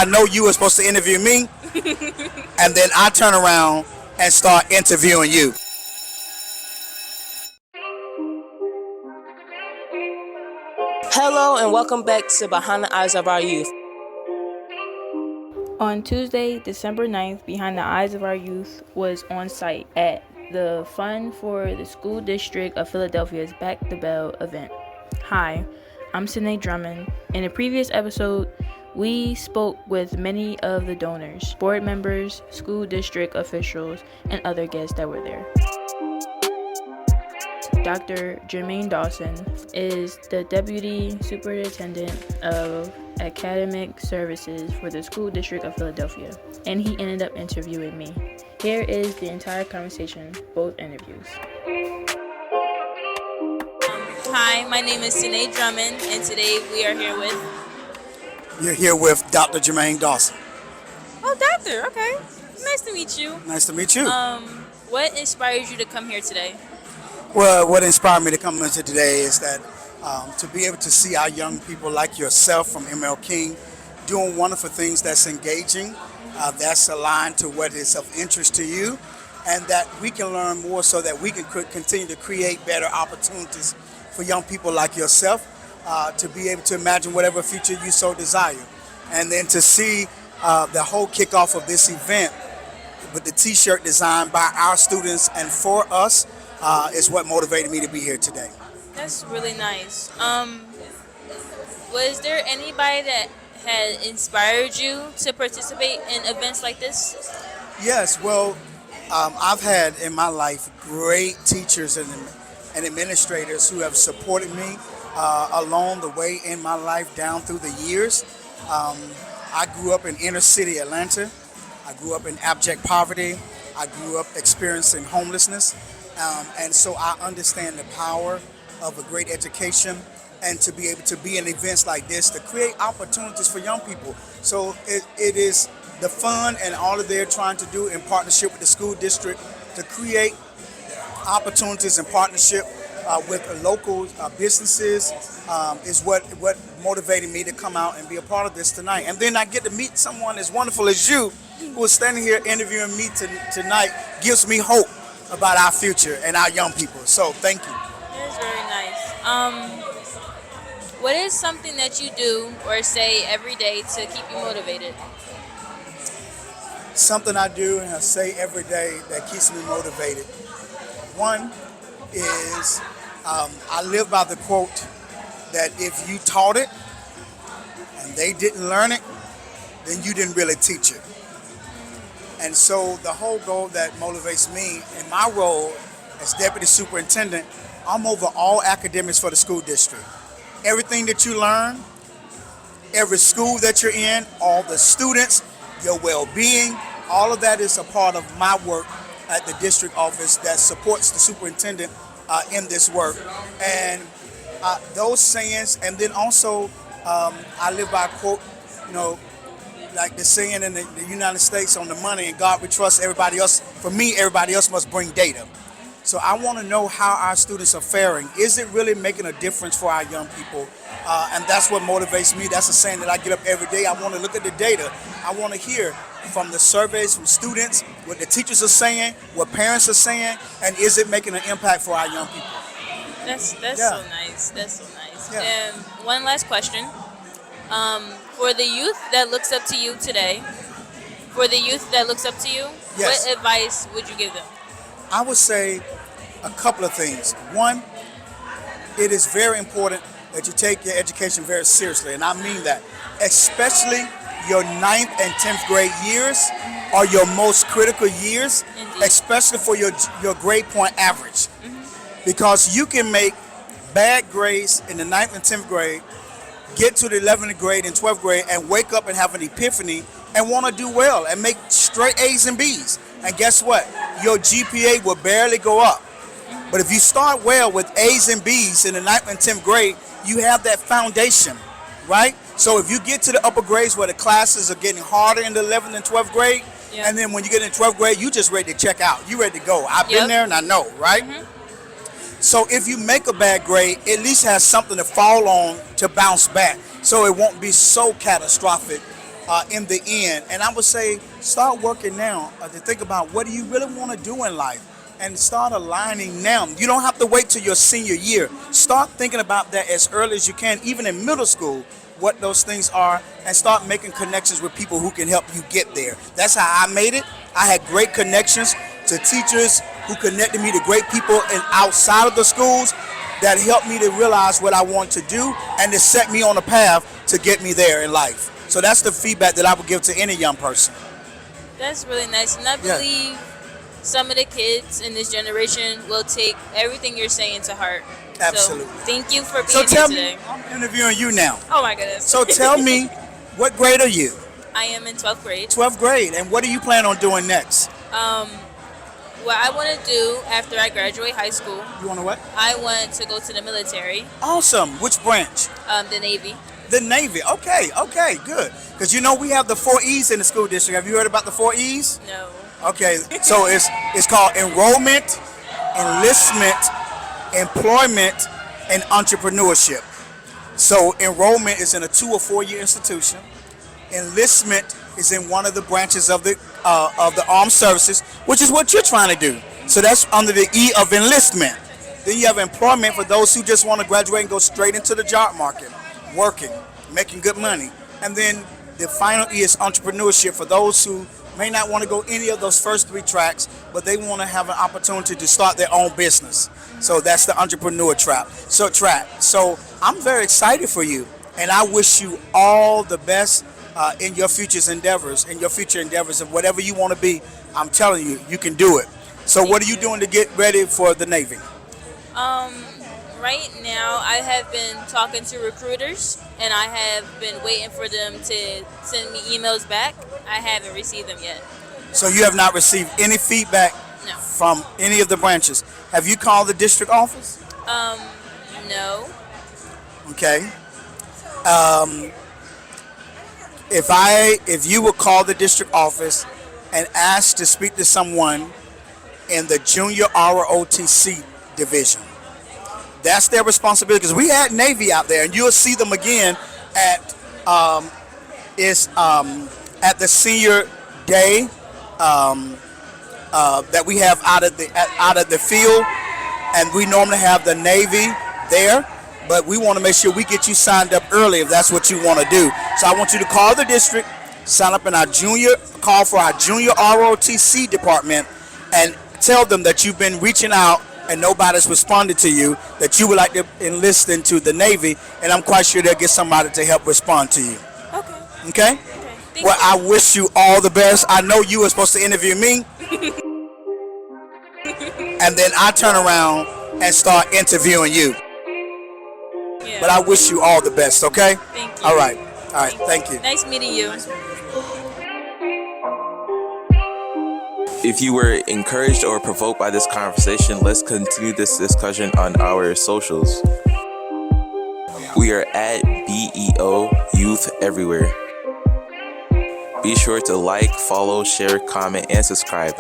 I know you were supposed to interview me, and then I turn around and start interviewing you. Hello and welcome back to Behind the Eyes of Our Youth. On Tuesday, December 9th, Behind the Eyes of Our Youth was on site at the Fund for the School District of Philadelphia's Back the Bell event. Hi, I'm Senay Drummond. In a previous episode, we spoke with many of the donors, board members, school district officials, and other guests that were there. Dr. Jermaine Dawson is the Deputy Superintendent of Academic Services for the School District of Philadelphia, and he ended up interviewing me. Here is the entire conversation, both interviews. Hi, my name is Senay Drummond, and today we are here with... You're here with Dr. Jermaine Dawson. Oh, doctor, okay. Nice to meet you. Nice to meet you. What inspires you to come here today? Well, what inspired me to come into today is that to be able to see our young people like yourself from ML King doing wonderful things that's engaging, that's aligned to what is of interest to you, and that we can learn more so that we can continue to create better opportunities for young people like yourself to be able to imagine whatever future you so desire. And then to see the whole kickoff of this event with the t-shirt designed by our students and for us is what motivated me to be here today. That's really nice. Was there anybody that had inspired you to participate in events like this? Yes, well, I've had in my life great teachers and administrators who have supported me along the way in my life down through the years. I grew up in inner city Atlanta. I grew up in abject poverty. I grew up experiencing homelessness. And so I understand the power of a great education and to be able to be in events like this to create opportunities for young people. So it is the fun and all that they're trying to do in partnership with the school district to create opportunities in partnership with local businesses is what motivated me to come out and be a part of this tonight. And then I get to meet someone as wonderful as you who is standing here interviewing me tonight gives me hope about our future and our young people. So thank you. That is very nice. What is something that you do or say every day to keep you motivated? Something I do and I say every day that keeps me motivated. One is I live by the quote that if you taught it and they didn't learn it, then you didn't really teach it. And so the whole goal that motivates me in my role as deputy superintendent, I'm over all academics for the school district. Everything that you learn, every school that you're in, all the students, your well-being, all of that is a part of my work at the district office that supports the superintendent in this work. And those sayings, and then also I live by a quote, like the saying in the United States on the money, and God we trust, everybody else, for me, everybody else must bring data. So I want to know how our students are faring. Is it really making a difference for our young people? And that's what motivates me. That's a saying that I get up every day. I want to look at the data. I want to hear from the surveys from students, what the teachers are saying, what parents are saying, and is it making an impact for our young people? That's so nice. That's so nice. Yeah. And one last question. For the youth that looks up to you today, yes. What advice would you give them? I would say a couple of things. One, it is very important that you take your education very seriously, and I mean that. Especially your 9th and 10th grade years are your most critical years, Indeed. Especially for your grade point average. Mm-hmm. Because you can make bad grades in the 9th and 10th grade, get to the 11th grade and 12th grade, and wake up and have an epiphany and want to do well and make straight A's and B's. And guess what? Your GPA will barely go up. But if you start well with A's and B's in the 9th and 10th grade, you have that foundation, right? So if you get to the upper grades where the classes are getting harder in the 11th and 12th grade, yep. And then when you get in 12th grade, you just ready to check out. You ready to go. I've been there and I know, right? Mm-hmm. So if you make a bad grade, at least has something to fall on to bounce back. So it won't be so catastrophic in the end. And I would say start working now to think about what do you really want to do in life and start aligning now. You don't have to wait till your senior year. Start thinking about that as early as you can, even in middle school, what those things are, and start making connections with people who can help you get there. That's how I made it. I had great connections to teachers who connected me to great people and outside of the schools that helped me to realize what I want to do and to set me on a path to get me there in life. So that's the feedback that I would give to any young person. That's really nice, and I believe some of the kids in this generation will take everything you're saying to heart. Absolutely. So thank you for being So tell here today. me, I'm interviewing you now. Oh my goodness. So tell me, what grade are you? I am in 12th grade. 12th grade. And what do you plan on doing next? What I want to do after I graduate high school, You want to what? I want to go to the military, Awesome. Which branch? the Navy. The Navy. Okay, good. Because you know we have the 4 E's in the school district. Have you heard about the 4 E's? No. Okay, so it's called enrollment, enlistment, employment, and entrepreneurship. So enrollment is in a 2 or 4 year institution. Enlistment is in one of the branches of the armed services, which is what you're trying to do. So that's under the E of enlistment. Then you have employment for those who just want to graduate and go straight into the job market, working, making good money. And then the final E is entrepreneurship for those who may not want to go any of those first 3 tracks, but they want to have an opportunity to start their own business. So that's the entrepreneur track. So I'm very excited for you, and I wish you all the best in your future endeavors of whatever you want to be. I'm telling you, you can do it. So what are you doing to get ready for the Navy? Right now, I have been talking to recruiters, and I have been waiting for them to send me emails back. I haven't received them yet. So you have not received any feedback No. from any of the branches. Have you called the district office? No. Okay. If you would call the district office and ask to speak to someone in the junior ROTC division, that's their responsibility. Because we had Navy out there, and you'll see them again at at the senior day that we have out of the field, and we normally have the Navy there. But we want to make sure we get you signed up early if that's what you want to do. So I want you to call the district, sign up in call for our junior ROTC department, and tell them that you've been reaching out and nobody's responded to you, that you would like to enlist into the Navy, and I'm quite sure they'll get somebody to help respond to you. Okay. Okay? Thank Well, you. I wish you all the best. I know you were supposed to interview me. And then I turn around and start interviewing you. Yeah. But I wish you all the best, okay? Thank you. All right. Thank you. Nice meeting you. If you were encouraged or provoked by this conversation, let's continue this discussion on our socials. We are at BEO Youth Everywhere. Be sure to like, follow, share, comment, and subscribe.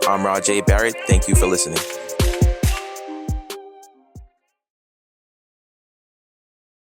I'm Rajay Barrett. Thank you for listening.